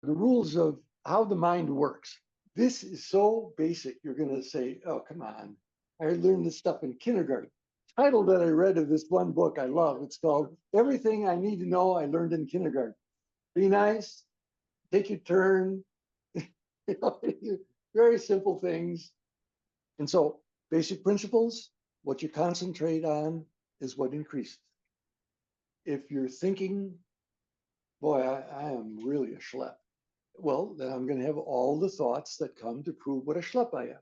The rules of how the mind works. This is so basic, you're going to say, oh, come on. I learned this stuff in kindergarten. The title that I read of this one book I love, it's called Everything I Need to Know I Learned in Kindergarten. Be nice, take your turn, you know, very simple things. And so, basic principles, what you concentrate on is what increases. If you're thinking, boy, I am really a schlep, well, then I'm going to have all the thoughts that come to prove what a schlep I am.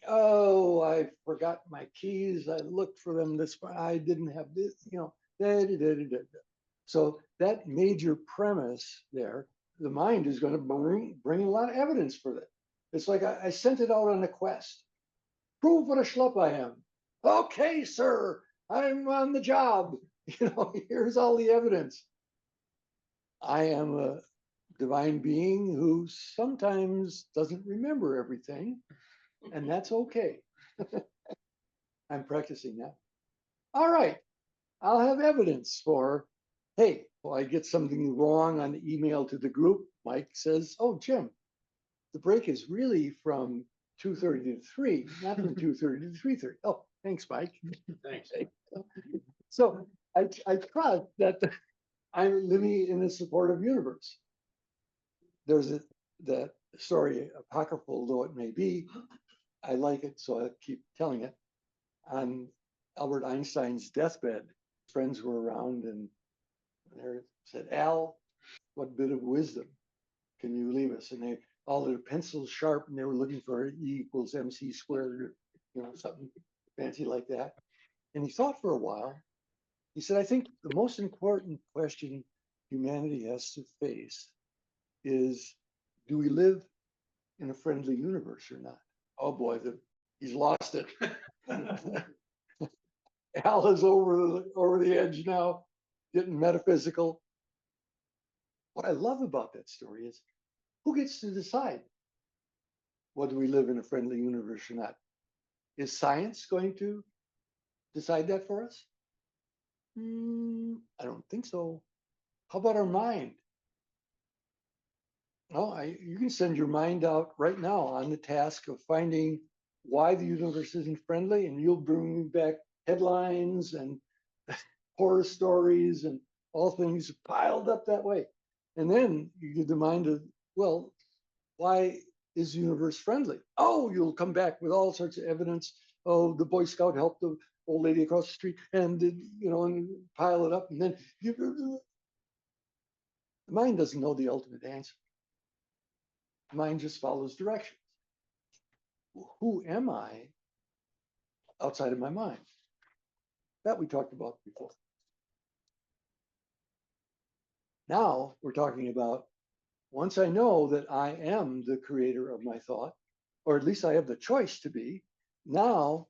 Oh, I forgot my keys. I looked for them this far. I didn't have this, you know. Da, da, da, da, da. So that major premise there, the mind is going to bring a lot of evidence for that. It's like I sent it out on a quest. Prove what a schlep I am. Okay, sir, I'm on the job. You know, here's all the evidence. I am a divine being who sometimes doesn't remember everything, and that's okay. I'm practicing that. All right, I'll have evidence for, hey, well, I get something wrong on the email to the group. Mike says, oh, Jim, the break is really from 2:30 to 3, not from 2:30 to 3:30. Oh, thanks, Mike. Thanks. So I trust that I'm living in a supportive universe. There's that story, apocryphal though it may be, I like it, so I keep telling it. On Albert Einstein's deathbed, friends were around and they said, Al, what bit of wisdom can you leave us? And they all their pencils sharp and they were looking for E equals MC squared, you know, something fancy like that. And he thought for a while. He said, I think the most important question humanity has to face is, do we live in a friendly universe or not? Oh boy, he's lost it. Al is over the edge now, getting metaphysical. What I love about that story is, who gets to decide whether we live in a friendly universe or not? Is science going to decide that for us? I don't think so. How about our mind? Oh, you can send your mind out right now on the task of finding why the universe isn't friendly, and you'll bring back headlines and horror stories and all things piled up that way. And then you give the mind a, well, why is the universe friendly? Oh, you'll come back with all sorts of evidence. Oh, the Boy Scout helped the old lady across the street, and you know, and pile it up, and then the mind doesn't know the ultimate answer. The mind just follows directions. Who am I outside of my mind? That we talked about before. Now we're talking about, once I know that I am the creator of my thought, or at least I have the choice to be, now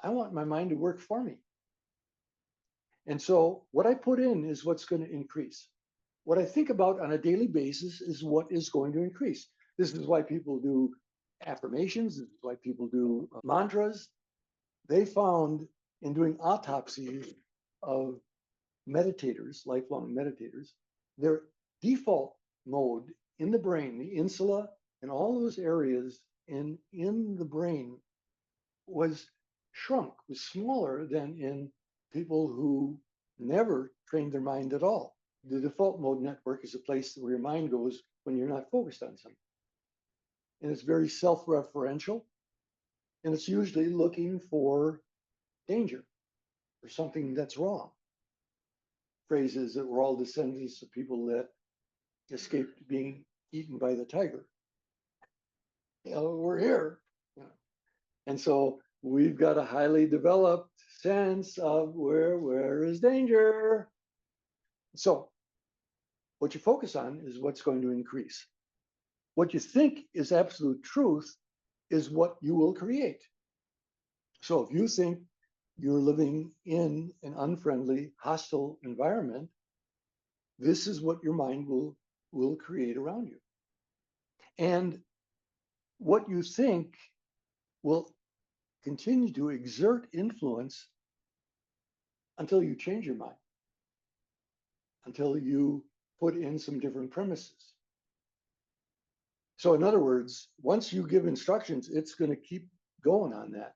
I want my mind to work for me. And so what I put in is what's going to increase. What I think about on a daily basis is what is going to increase. This is why people do affirmations. This is why people do mantras. They found in doing autopsies of meditators, lifelong meditators, their default mode in the brain, the insula and all those areas in the brain was shrunk, was smaller than in people who never trained their mind at all. The default mode network is a place where your mind goes when you're not focused on something. And it's very self-referential, and it's usually looking for danger or something that's wrong. Phrases that we're all descendants of people that escaped being eaten by the tiger. You know, we're here. You know. And so we've got a highly developed sense of where is danger. So what you focus on is what's going to increase. What you think is absolute truth is what you will create. So if you think you're living in an unfriendly, hostile environment, this is what your mind will create around you. And what you think will continue to exert influence until you change your mind, until you put in some different premises. So in other words, once you give instructions, it's going to keep going on that.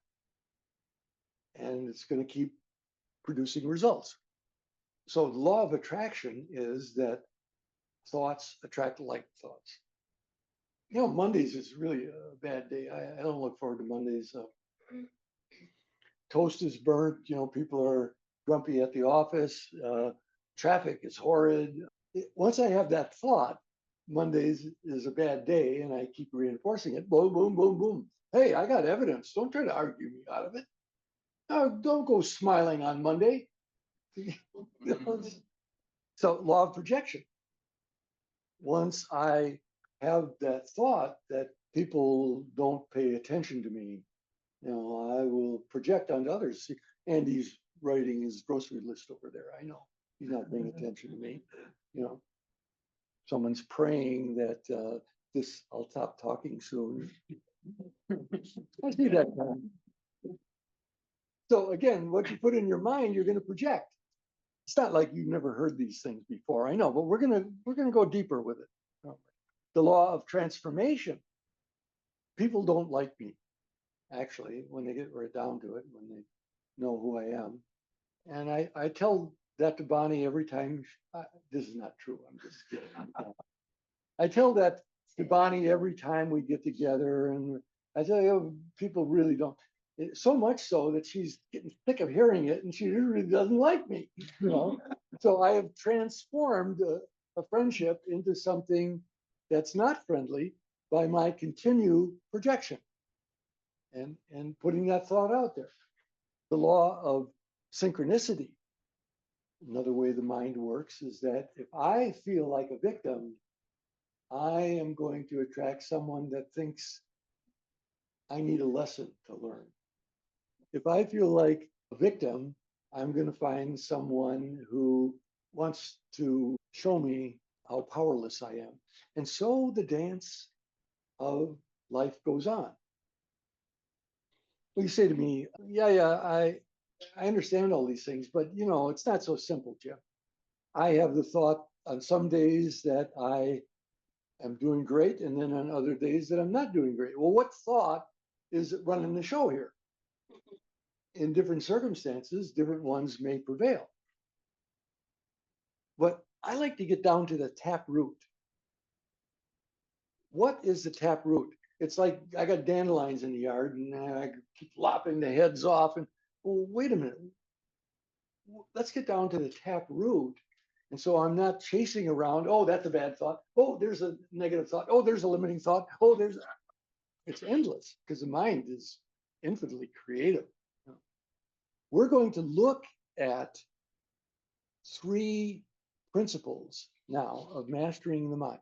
And it's going to keep producing results. So the law of attraction is that thoughts attract like thoughts. You know, Mondays is really a bad day. I don't look forward to Mondays. Toast is burnt. You know, people are grumpy at the office. Traffic is horrid. Once I have that thought, Mondays is a bad day, and I keep reinforcing it. Boom, boom, boom, boom. Hey, I got evidence. Don't try to argue me out of it. Don't go smiling on Monday. So, law of projection. Once I have that thought that people don't pay attention to me, you know, I will project onto others. Andy's writing his grocery list over there. I know he's not paying attention to me. You know, someone's praying that I'll stop talking soon. I see that. So again, what you put in your mind, you're going to project. It's not like you've never heard these things before. I know, but we're gonna go deeper with it. The law of transformation. People don't like me, actually, when they get right down to it, when they know who I am. And I tell that to Bonnie every time. This is not true. I'm just kidding. I tell that to Bonnie every time we get together, and I tell you, people really don't. So much so that she's getting sick of hearing it, and she really doesn't like me. You know, so I have transformed a friendship into something that's not friendly by my continued projection and putting that thought out there. The law of synchronicity. Another way the mind works is that if I feel like a victim, I am going to attract someone that thinks I need a lesson to learn. If I feel like a victim, I'm going to find someone who wants to show me how powerless I am. And so the dance of life goes on. Well, you say to me, yeah, I understand all these things, but you know, it's not so simple, Jim. I have the thought on some days that I am doing great, and then on other days that I'm not doing great. Well, what thought is running the show here? In different circumstances, different ones may prevail. But I like to get down to the tap root. What is the tap root? It's like I got dandelions in the yard and I keep lopping the heads off. And well, wait a minute. Let's get down to the tap root. And so I'm not chasing around. Oh, that's a bad thought. Oh, there's a negative thought. Oh, there's a limiting thought. Oh, it's endless because the mind is infinitely creative. We're going to look at three principles now of mastering the mind.